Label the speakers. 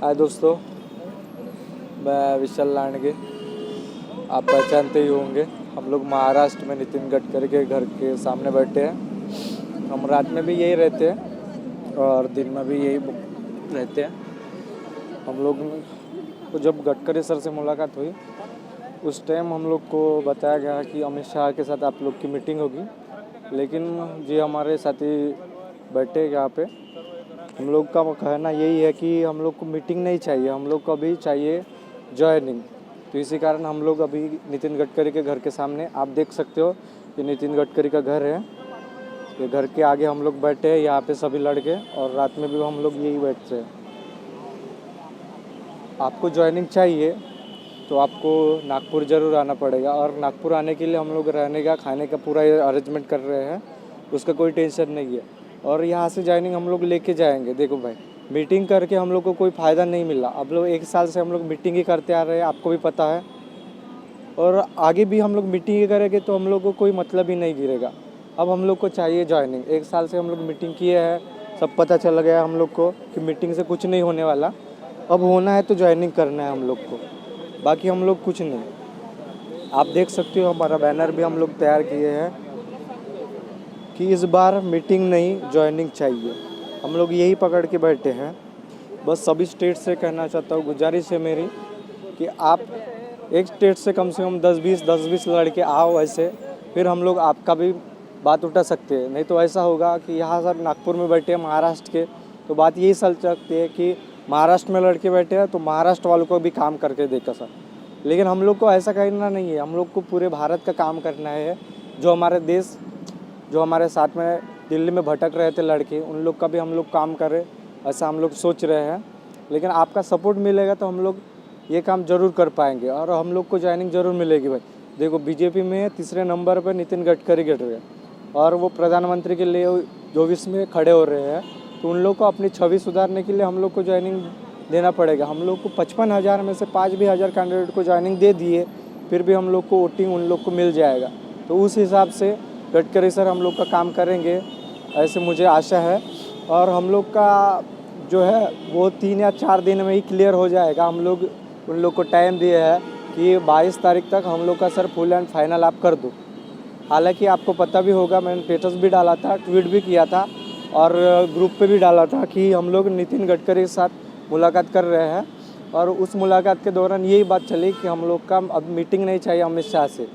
Speaker 1: हाय दोस्तों, मैं विशाल लांडगे। आप पहचानते ही होंगे। हम लोग महाराष्ट्र में नितिन गडकरी के घर के सामने बैठे हैं। हम रात में भी यही रहते हैं और दिन में भी यही रहते हैं। हम लोग को जब गडकरी सर से मुलाकात हुई उस टाइम हम लोग को बताया गया कि अमित शाह के साथ आप लोग की मीटिंग होगी, लेकिन जो हमारे साथी बैठे यहाँ पे, हम लोग का कहना यही है कि हम लोग को मीटिंग नहीं चाहिए, हम लोग को अभी चाहिए ज्वाइनिंग। तो इसी कारण हम लोग अभी नितिन गडकरी के घर के सामने, आप देख सकते हो कि नितिन गडकरी का घर है। ये घर के आगे हम लोग बैठे हैं यहाँ पे सभी लड़के, और रात में भी हम लोग यही बैठते हैं। आपको ज्वाइनिंग चाहिए तो आपको नागपुर ज़रूर आना पड़ेगा, और नागपुर आने के लिए हम लोग रहने का खाने का पूरा अरेंजमेंट कर रहे हैं, उसका कोई टेंशन नहीं है। और यहाँ से ज्वाइनिंग हम लोग लेके जाएंगे। देखो भाई, मीटिंग करके हम लोग को कोई फ़ायदा नहीं मिला। अब लोग 1 साल से हम लोग मीटिंग ही करते आ रहे हैं, आपको भी पता है, और आगे भी हम लोग मीटिंग ही करेंगे तो हम लोग को कोई मतलब ही नहीं गिरेगा। अब हम लोग को चाहिए ज्वाइनिंग। 1 साल से हम लोग मीटिंग किए हैं, सब पता चल गया हम लोग को कि मीटिंग से कुछ नहीं होने वाला। अब होना है तो ज्वाइनिंग करना है हम लोग को, बाकी हम लोग कुछ नहीं। आप देख सकते हो हमारा बैनर भी हम लोग तैयार किए हैं कि इस बार मीटिंग नहीं, ज्वाइनिंग चाहिए। हम लोग यही पकड़ के बैठे हैं। बस सभी स्टेट से कहना चाहता हूँ, गुजारिश है मेरी कि आप एक स्टेट से कम 10-20 लड़के आओ, ऐसे फिर हम लोग आपका भी बात उठा सकते हैं। नहीं तो ऐसा होगा कि यहाँ सर नागपुर में बैठे हैं महाराष्ट्र के, तो बात यही चल सकती है कि महाराष्ट्र में लड़के बैठे हैं तो महाराष्ट्र वालों को भी काम करके देखा सर। लेकिन हम लोग को ऐसा करना नहीं है, हम लोग को पूरे भारत का काम करना है। जो हमारे देश, जो हमारे साथ में दिल्ली में भटक रहे थे लड़के, उन लोग का भी हम लोग काम करें, ऐसा हम लोग सोच रहे हैं। लेकिन आपका सपोर्ट मिलेगा तो हम लोग ये काम ज़रूर कर पाएंगे, और हम लोग को ज्वाइनिंग ज़रूर मिलेगी। भाई देखो, बीजेपी में तीसरे नंबर पर नितिन गडकरी गिर रहे हैं, और वो प्रधानमंत्री के लिए 24 में खड़े हो रहे हैं। तो उन लोग को अपनी छवि सुधारने के लिए हम लोग को ज्वाइनिंग देना पड़ेगा। हम लोग को 55,000 में से 5 भी हज़ार कैंडिडेट को ज्वाइनिंग दे दिए, फिर भी हम लोग को वोटिंग उन लोग को मिल जाएगा। तो उस हिसाब से गडकरी सर हम लोग का काम करेंगे, ऐसे मुझे आशा है। और हम लोग का जो है वो 3 या 4 दिन में ही क्लियर हो जाएगा। हम लोग उन लोग को टाइम दिए हैं कि 22 तारीख तक हम लोग का सर फुल एंड फाइनल आप कर दो। हालांकि आपको पता भी होगा, मैंने स्टेटस भी डाला था, ट्वीट भी किया था, और ग्रुप पे भी डाला था कि हम लोग नितिन गडकरी के साथ मुलाकात कर रहे हैं। और उस मुलाकात के दौरान यही बात चली कि हम लोग का अब मीटिंग नहीं चाहिए अमित शाह से।